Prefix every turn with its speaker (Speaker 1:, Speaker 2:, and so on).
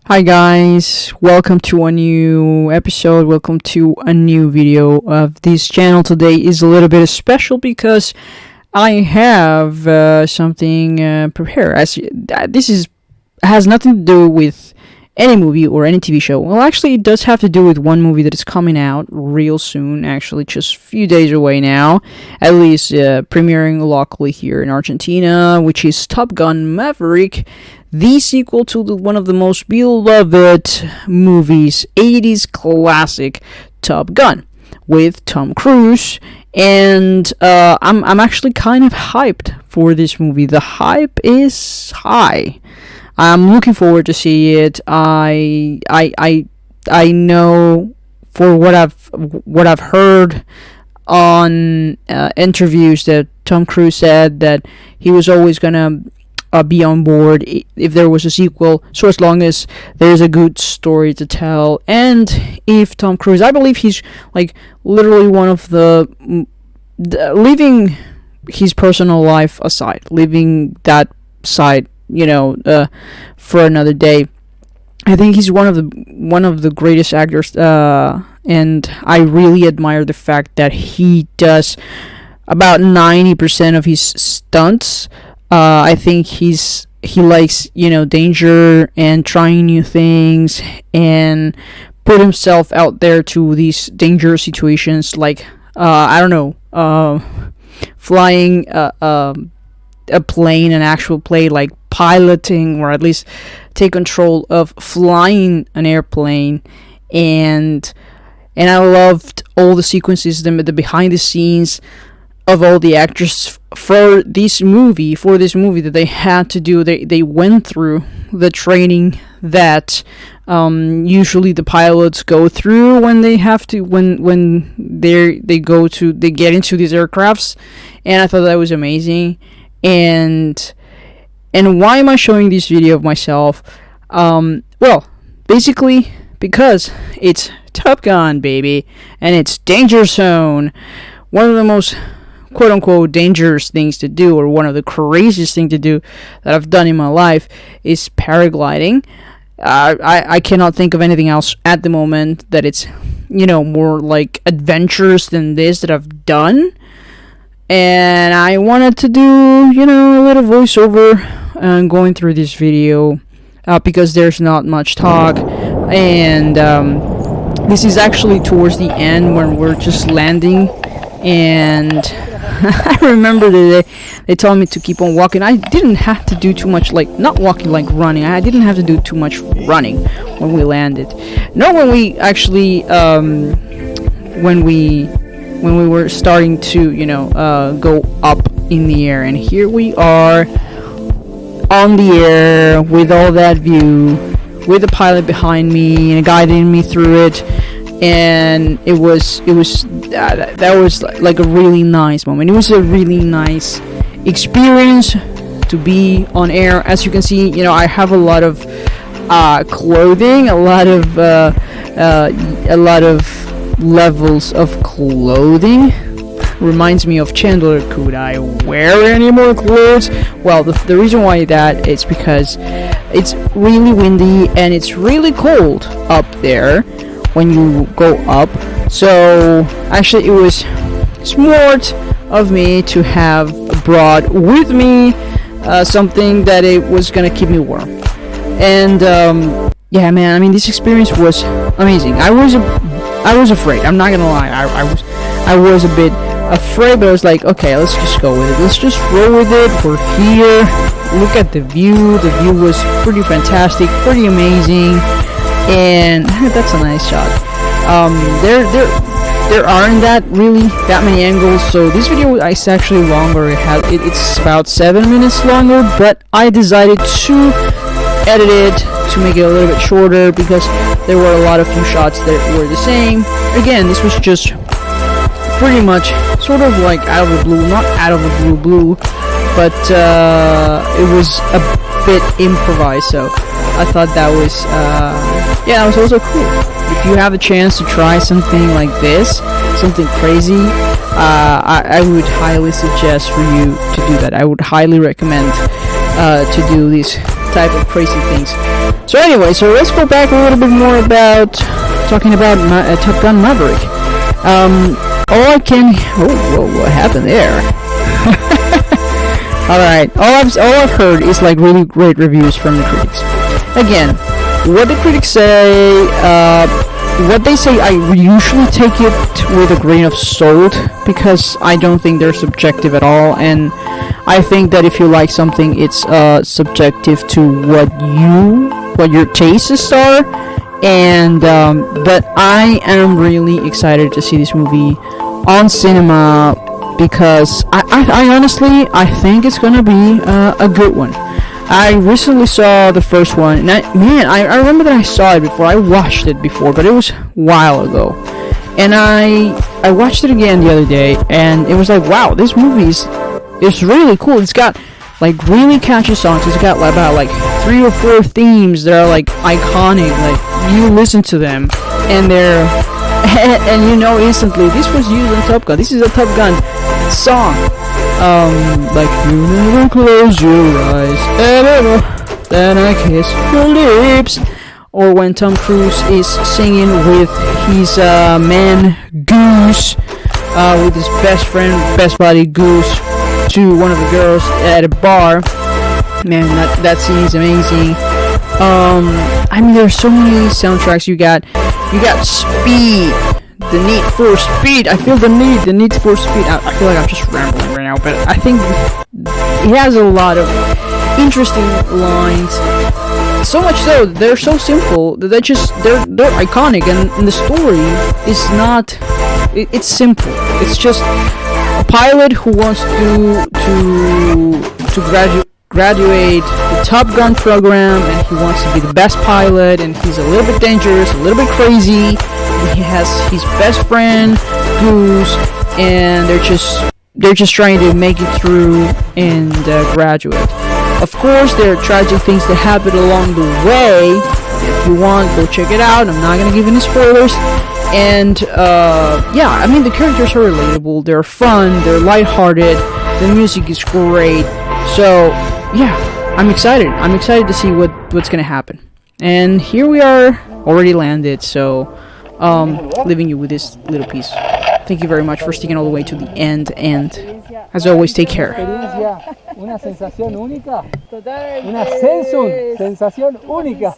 Speaker 1: Hi guys, welcome to a new episode, welcome to a new video of this channel. Today is a little bit special because I have something prepared. This has nothing to do with any movie or any TV show. Well, actually it does have to do with one movie that is coming out real soon, actually just a few days away now, at least premiering locally here in Argentina, which is Top Gun Maverick, the sequel to one of the most beloved movies, 80s classic Top Gun, with Tom Cruise. And I'm actually kind of hyped for this movie. The hype is high. I'm looking forward to see it. I know for what I've heard on interviews that Tom Cruise said that he was always gonna be on board if there was a sequel, so as long as there's a good story to tell. And if Tom Cruise, I believe he's like literally one of the leaving his personal life aside, leaving that side, for another day. I think he's one of the greatest actors, and I really admire the fact that he does about 90% of his stunts. I think he likes danger and trying new things and put himself out there to these dangerous situations, like I don't know, flying a plane, an actual plane, like piloting, or at least take control of flying an airplane. And I loved all the sequences, the behind the scenes of all the actors for this movie that they had to do. They went through the training that usually the pilots go through when they have to when they get into these aircrafts. And I thought that was amazing. And why am I showing this video of myself? Well, basically because it's Top Gun, baby, and it's Danger Zone. One of the most quote-unquote dangerous things to do, or one of the craziest things to do that I've done in my life, is paragliding. I cannot think of anything else at the moment that it's more like adventurous than this that I've done. And I wanted to do a little voiceover going through this video because there's not much talk. And this is actually towards the end when we're just landing. And I remember that they told me to keep on walking. I didn't have to do too much, like not walking, like running. I didn't have to do too much running when we landed. No, when we actually when we were starting to go up in the air. And here we are on the air with all that view, with the pilot behind me and guiding me through it. And it was that was like a really nice moment. It was a really nice experience to be on air. As you can see, I have a lot of clothing, a lot of levels of clothing. Reminds me of Chandler. Could I wear any more clothes? Well, the reason why that is because it's really windy and it's really cold up there when you go up. So actually it was smart of me to have brought with me something that it was gonna keep me warm. And yeah, man, I mean, this experience was amazing. I was afraid, I'm not gonna lie. I was a bit afraid, but I was like, okay, let's just go with it, let's just roll with it. We're here, look at the view was pretty fantastic, pretty amazing. And that's a nice shot. There aren't that many angles, so this video is actually longer. It's about 7 minutes longer, but I decided to edit it to make it a little bit shorter because there were a lot of few shots that were the same. Again, this was just pretty much sort of like out of the blue, not out of the blue, but it was a bit improvised. So I thought that was that was also cool. If you have a chance to try something like this, something crazy, I would highly suggest for you to do that. I would highly recommend to do these type of crazy things. So anyway, so let's go back a little bit more about talking about Top Gun Maverick. All I can... Oh, what happened there? Alright, all I've heard is like really great reviews from the critics. Again, what the critics say, what they say, I usually take it with a grain of salt because I don't think they're subjective at all, and I think that if you like something, it's subjective to what your tastes are. And but I am really excited to see this movie on cinema because I honestly I think it's gonna be a good one. I recently saw the first one, and I remember that I saw it before. I watched it before, but it was a while ago. And I watched it again the other day, and it was like, wow, this movie is really cool. It's got like really catchy songs. It's got about like 3 or 4 themes that are like iconic. Like you listen to them, and they're and you know instantly this was used in Top Gun. This is a Top Gun song. Like you never close your eyes ever, then I kiss your lips. Or when Tom Cruise is singing with his man Goose, with his best friend, best buddy Goose, to one of the girls at a bar. Man, that scene is amazing. I mean, there's so many soundtracks. You got Speed, the Need for Speed. I feel the need for Speed. I feel like I'm just rambling right now, but I think it has a lot of interesting lines. So much so, they're so simple that they're iconic, and the story is not. It's simple. It's just a pilot who wants to graduate the Top Gun program, and he wants to be the best pilot, and he's a little bit dangerous, a little bit crazy. And he has his best friend Goose, and they're just trying to make it through and graduate. Of course, there are tragic things that happen along the way. If you want, go check it out. I'm not gonna give any spoilers. And yeah, I mean the characters are relatable. They're fun. They're lighthearted. The music is great. So yeah, I'm excited. I'm excited to see what's gonna happen. And here we are, already landed. So leaving you with this little piece. Thank you very much for sticking all the way to the end. And as always, take care.
Speaker 2: Una sensación única. Total. Una sensación única.